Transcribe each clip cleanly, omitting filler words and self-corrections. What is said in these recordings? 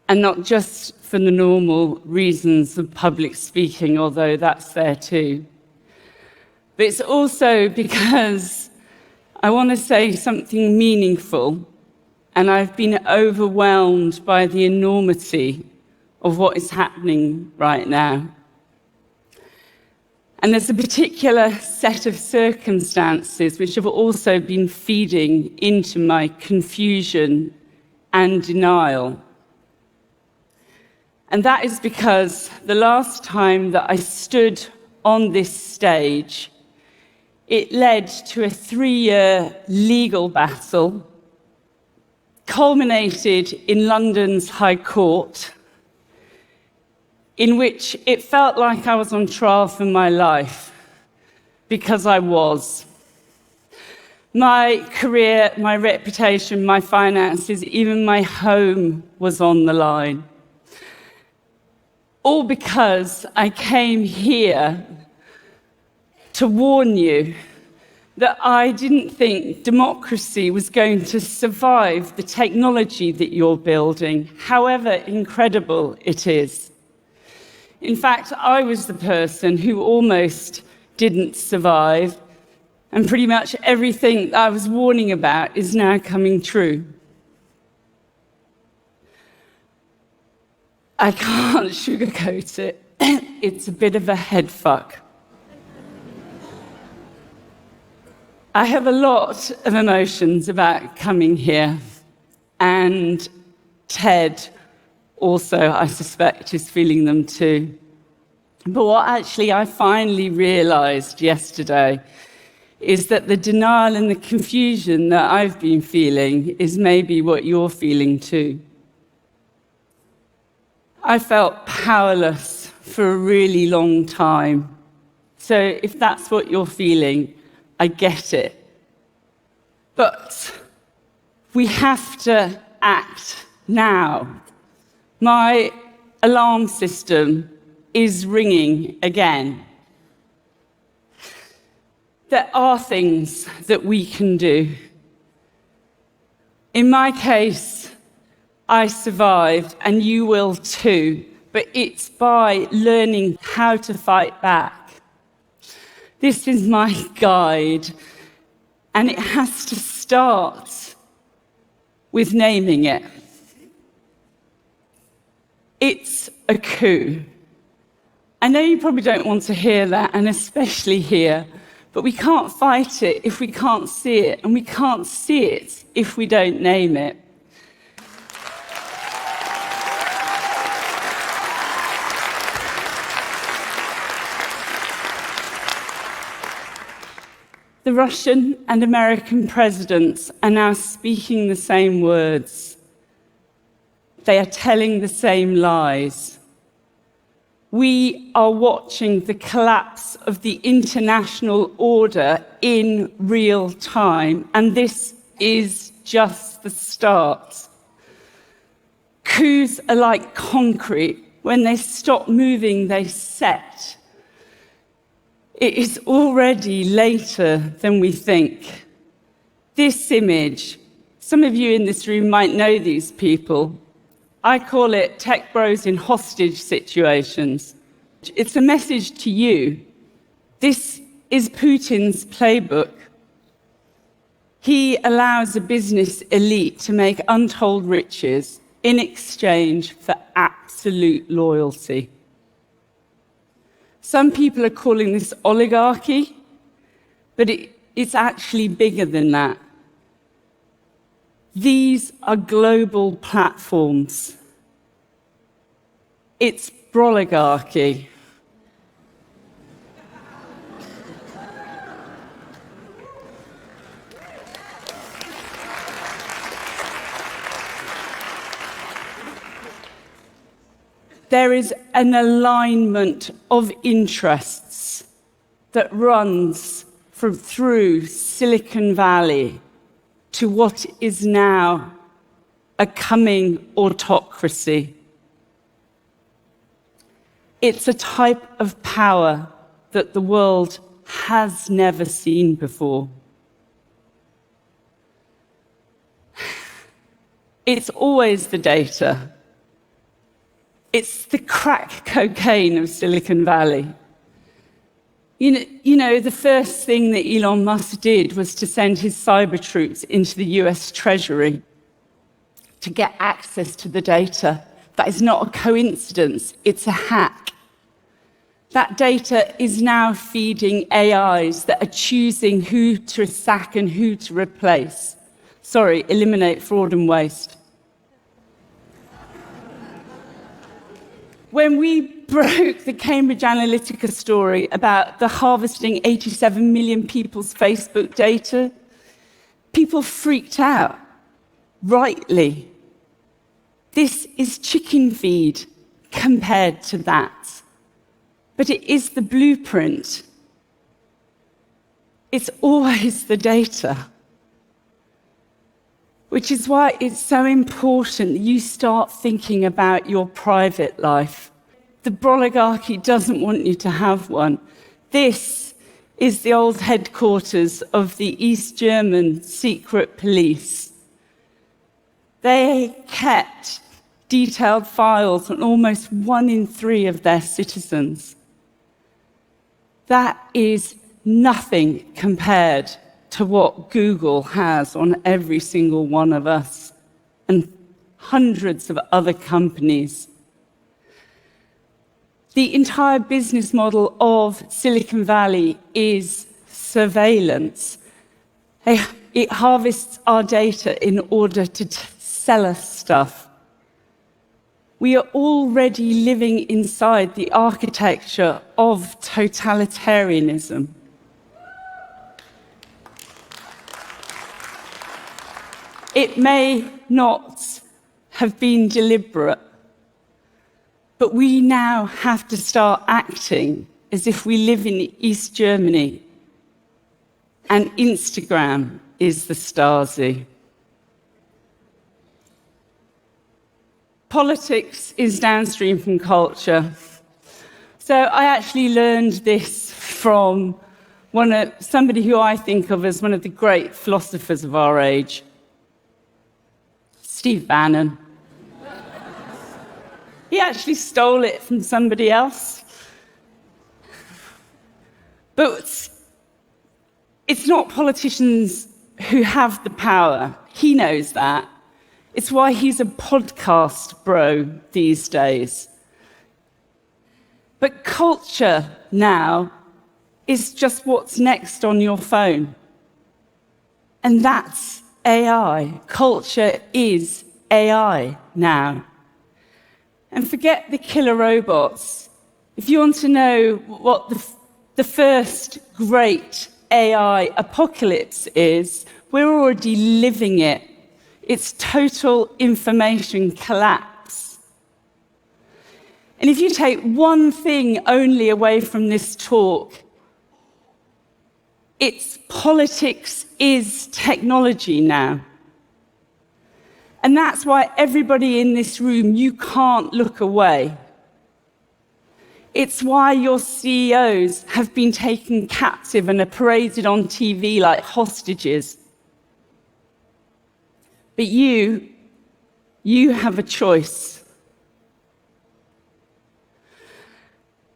and not just for the normal reasons of public speaking, although that's there too. But it's also because I want to say something meaningful, and I've been overwhelmed by the enormity of what is happening right now. And there's a particular set of circumstances which have also been feeding into my confusion and denial. And that is because the last time that I stood on this stage, it led to a 3-year legal battle, culminated in London's High Court, in which it felt like I was on trial for my life, because I was. My career, my reputation, my finances, even my home was on the line. All because I came here to warn you that I didn't think democracy was going to survive the technology that you're building, however incredible it is. In fact, I was the person who almost didn't survive, and pretty much everything I was warning about is now coming true. I can't sugarcoat it. It's a bit of a head fuck. I have a lot of emotions about coming here, and Ted also, I suspect, is feeling them too. But what actually I finally realized yesterday is that the denial and the confusion that I've been feeling is maybe what you're feeling too. I felt powerless for a really long time. So if that's what you're feeling, I get it. But we have to act now. My alarm system is ringing again. There are things that we can do. In my case, I survived, and you will too, but it's by learning how to fight back. This is my guide, and it has to start with naming it. It's a coup. I know you probably don't want to hear that, and especially here, but we can't fight it if we can't see it, and we can't see it if we don't name it. The Russian and American presidents are now speaking the same words. They are telling the same lies. We are watching the collapse of the international order in real time, and this is just the start. Coups are like concrete. When they stop moving, they set. It is already later than we think. This image, some of you in this room might know these people. I call it tech bros in hostage situations. It's a message to you. This is Putin's playbook. He allows a business elite to make untold riches in exchange for absolute loyalty. Some people are calling this oligarchy, but it's actually bigger than that. These are global platforms. It's broligarchy. There is an alignment of interests that runs through Silicon Valley to what is now a coming autocracy. It's a type of power that the world has never seen before. It's always the data. It's the crack cocaine of Silicon Valley. You know, the first thing that Elon Musk did was to send his cyber troops into the US Treasury to get access to the data. That is not a coincidence, it's a hack. That data is now feeding AIs that are choosing who to sack and who to replace. Sorry, eliminate fraud and waste. When we broke the Cambridge Analytica story about the harvesting 87 million people's Facebook data, people freaked out, rightly. This is chicken feed compared to that. But it is the blueprint. It's always the data. Which is why it's so important that you start thinking about your private life. The oligarchy doesn't want you to have one. This is the old headquarters of the East German secret police. They kept detailed files on almost 1 in 3 of their citizens. That is nothing compared to what Google has on every single one of us and hundreds of other companies. The entire business model of Silicon Valley is surveillance. It harvests our data in order to sell us stuff. We are already living inside the architecture of totalitarianism. It may not have been deliberate, but we now have to start acting as if we live in East Germany and Instagram is the Stasi. Politics is downstream from culture. So I actually learned this from somebody who I think of as one of the great philosophers of our age, Steve Bannon. He actually stole it from somebody else. But it's not politicians who have the power. He knows that. It's why he's a podcast bro these days. But culture now is just what's next on your phone. And that's AI. Culture is AI now. And forget the killer robots. If you want to know what the first great AI apocalypse is, we're already living it. It's total information collapse. And if you take one thing only away from this talk, it's politics is technology now. And that's why everybody in this room, you can't look away. It's why your CEOs have been taken captive and are paraded on TV like hostages. But you have a choice.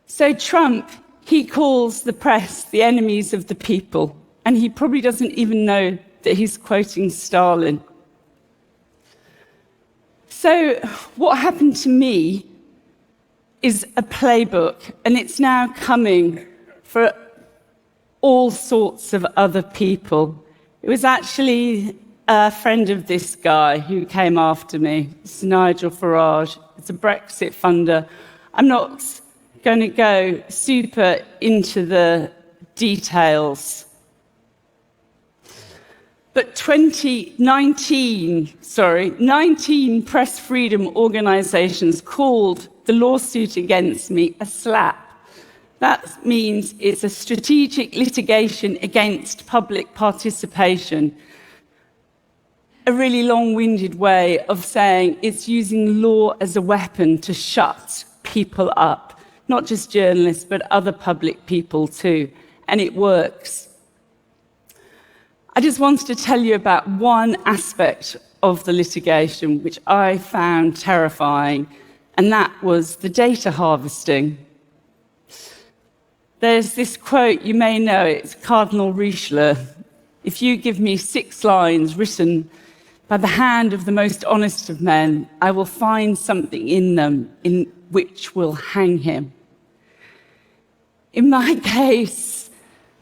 So Trump, he calls the press the enemies of the people, and he probably doesn't even know that he's quoting Stalin. So what happened to me is a playbook, and it's now coming for all sorts of other people. It was actually a friend of this guy who came after me. It's Nigel Farage. It's a Brexit funder. I'm not going to go super into the details. But 19 press freedom organizations called the lawsuit against me a slap. That means it's a strategic litigation against public participation. A really long-winded way of saying it's using law as a weapon to shut people up, not just journalists, but other public people too. And it works. I just wanted to tell you about one aspect of the litigation which I found terrifying, and that was the data harvesting. There's this quote, you may know it, it's Cardinal Richelieu. If you give me 6 lines written by the hand of the most honest of men, I will find something in them in which will hang him. In my case,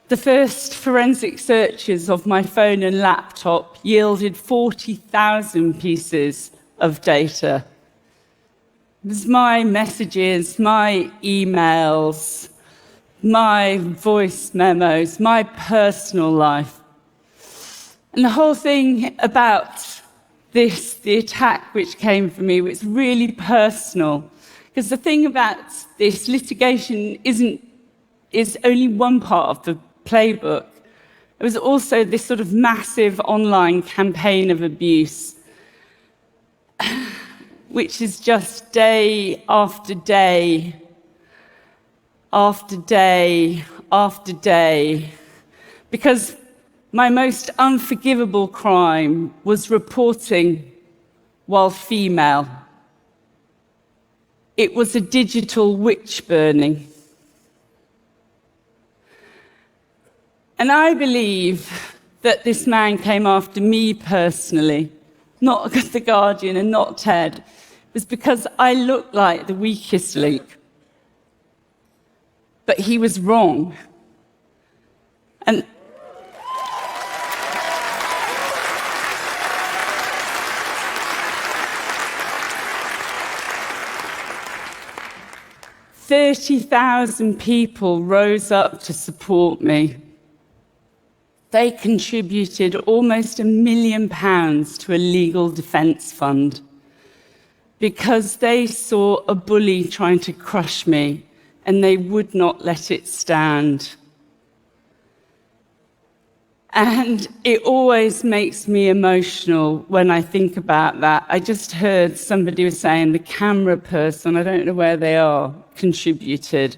the first forensic searches of my phone and laptop yielded 40,000 pieces of data. It was my messages, my emails, my voice memos, my personal life. And the whole thing about this, the attack which came for me, was really personal. Because the thing about this, litigation is only one part of the playbook. It was also this sort of massive online campaign of abuse, which is just day after day, after day, after day. Because my most unforgivable crime was reporting while female. It was a digital witch burning. And I believe that this man came after me personally, not The Guardian and not Ted. It was because I looked like the weakest link. But he was wrong. And 30,000 people rose up to support me. They contributed almost £1 million to a legal defence fund because they saw a bully trying to crush me and they would not let it stand. And it always makes me emotional when I think about that. I just heard somebody was saying the camera person, I don't know where they are, contributed.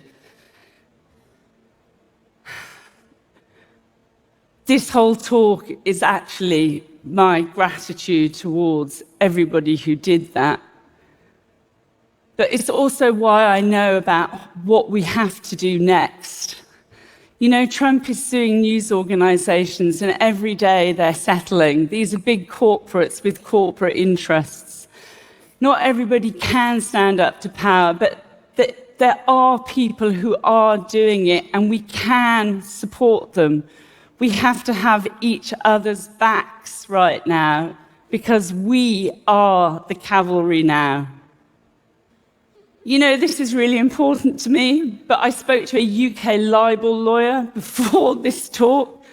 This whole talk is actually my gratitude towards everybody who did that. But it's also why I know about what we have to do next. You know, Trump is suing news organizations, and every day they're settling. These are big corporates with corporate interests. Not everybody can stand up to power, but there are people who are doing it, and we can support them. We have to have each other's backs right now, because we are the cavalry now. You know, this is really important to me, but I spoke to a UK libel lawyer before this talk.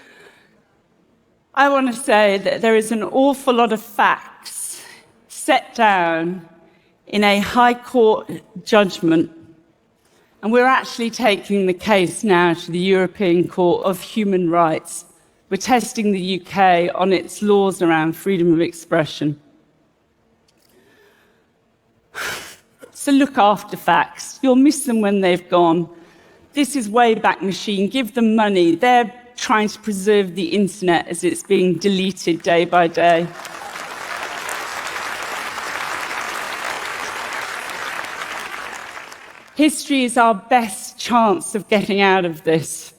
I want to say that there is an awful lot of facts set down in a High Court judgment, and we're actually taking the case now to the European Court of Human Rights. We're testing the UK on its laws around freedom of expression. So look after facts. You'll miss them when they've gone. This is Wayback Machine. Give them money. They're trying to preserve the internet as it's being deleted day by day. History is our best chance of getting out of this.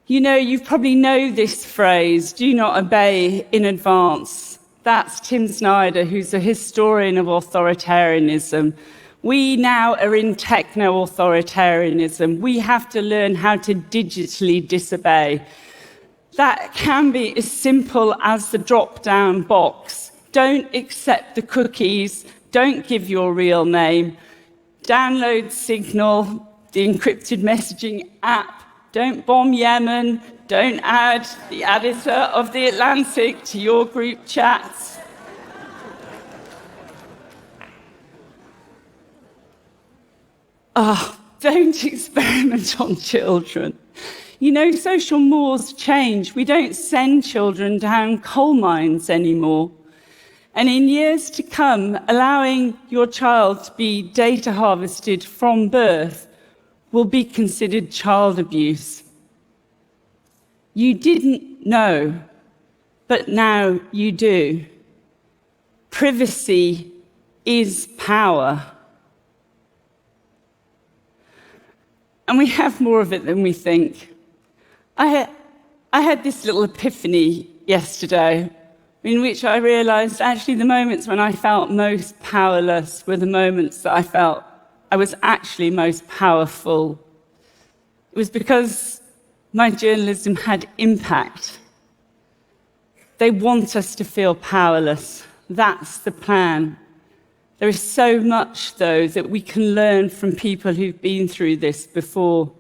You know, you probably know this phrase, do not obey in advance. That's Tim Snyder, who's a historian of authoritarianism. We now are in techno-authoritarianism. We have to learn how to digitally disobey. That can be as simple as the drop-down box. Don't accept the cookies. Don't give your real name. Download Signal, the encrypted messaging app. Don't bomb Yemen. Don't add the editor of The Atlantic to your group chats. Don't experiment on children. You know, social mores change. We don't send children down coal mines anymore. And in years to come, allowing your child to be data harvested from birth will be considered child abuse. You didn't know, but now you do. Privacy is power. And we have more of it than we think. I had this little epiphany yesterday in which I realized actually the moments when I felt most powerless were the moments that I felt I was actually most powerful. It was because my journalism had impact. They want us to feel powerless. That's the plan. There is so much, though, that we can learn from people who've been through this before.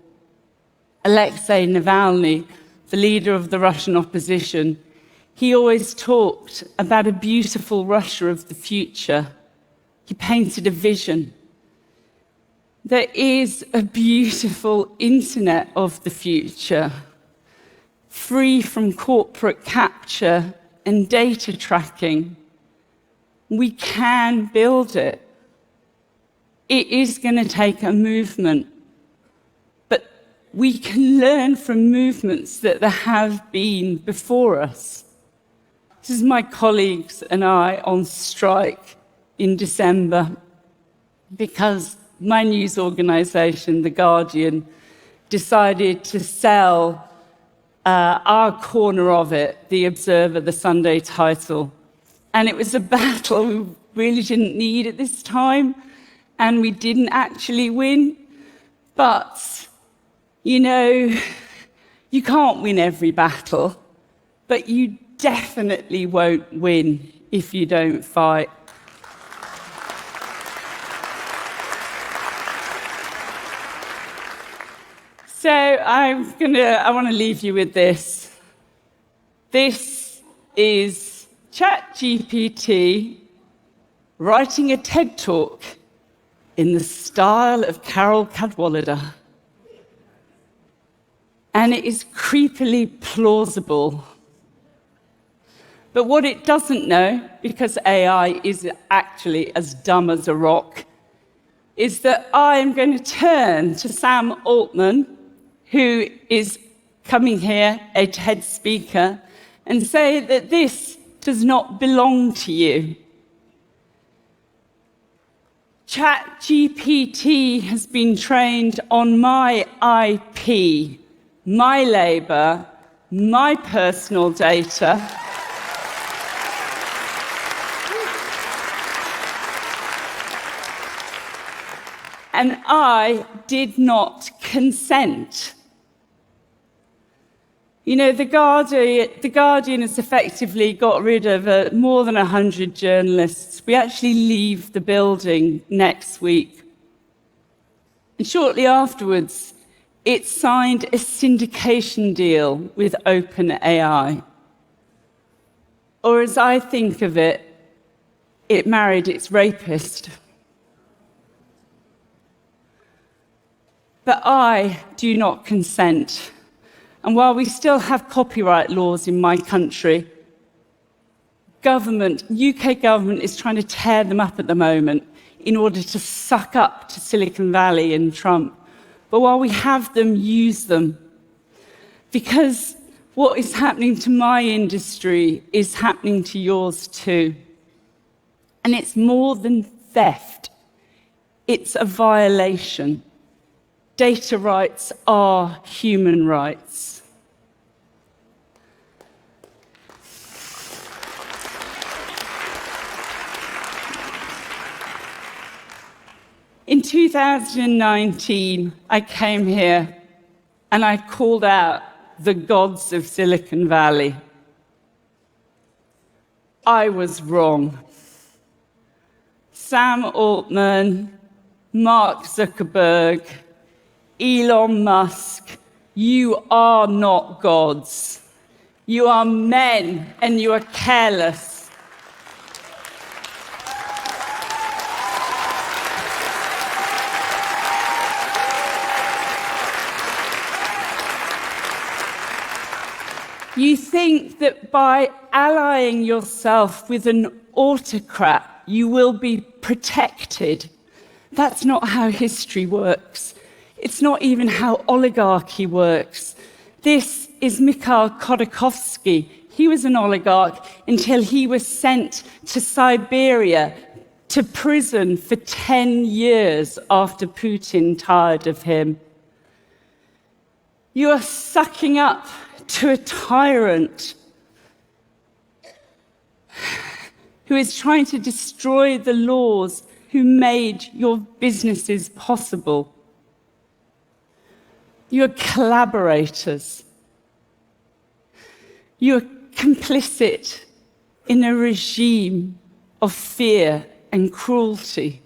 Alexei Navalny, the leader of the Russian opposition, he always talked about a beautiful Russia of the future. He painted a vision. There is a beautiful internet of the future, free from corporate capture and data tracking. We can build it. It is going to take a movement, but we can learn from movements that there have been before us. This is my colleagues and I on strike in December because my news organisation, The Guardian, decided to sell our corner of it, The Observer, the Sunday title. And it was a battle we really didn't need at this time, and we didn't actually win. But, you know, you can't win every battle, but you definitely won't win if you don't fight. So I want to leave you with this. This is ChatGPT writing a TED Talk in the style of Carole Cadwalladr. And it is creepily plausible. But what it doesn't know, because AI is actually as dumb as a rock, is that I am going to turn to Sam Altman, who is coming here, a TED speaker, and say that this does not belong to you. ChatGPT has been trained on my IP, my labour, my personal data. And I did not consent. You know, The Guardian has effectively got rid of more than 100 journalists. We actually leave the building next week. And shortly afterwards, it signed a syndication deal with OpenAI. Or as I think of it, it married its rapist. But I do not consent. And while we still have copyright laws in my country, UK government is trying to tear them up at the moment in order to suck up to Silicon Valley and Trump. But while we have them, use them. Because what is happening to my industry is happening to yours too. And it's more than theft. It's a violation. Data rights are human rights. In 2019, I came here and I called out the gods of Silicon Valley. I was wrong. Sam Altman, Mark Zuckerberg, Elon Musk, you are not gods. You are men and you are careless. You think that by allying yourself with an autocrat, you will be protected. That's not how history works. It's not even how oligarchy works. This is Mikhail Khodorkovsky. He was an oligarch until he was sent to Siberia to prison for 10 years after Putin tired of him. You are sucking up to a tyrant who is trying to destroy the laws who made your businesses possible. You are collaborators. You are complicit in a regime of fear and cruelty.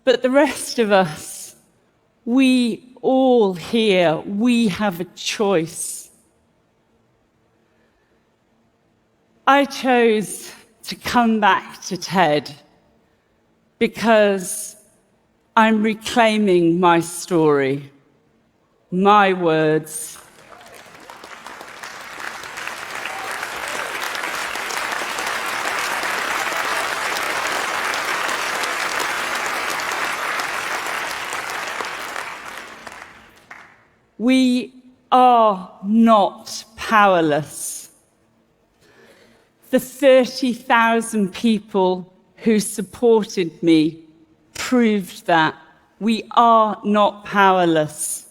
But the rest of us, we all here, we have a choice. I chose to come back to TED because I'm reclaiming my story, my words. We are not powerless. The 30,000 people who supported me proved that we are not powerless.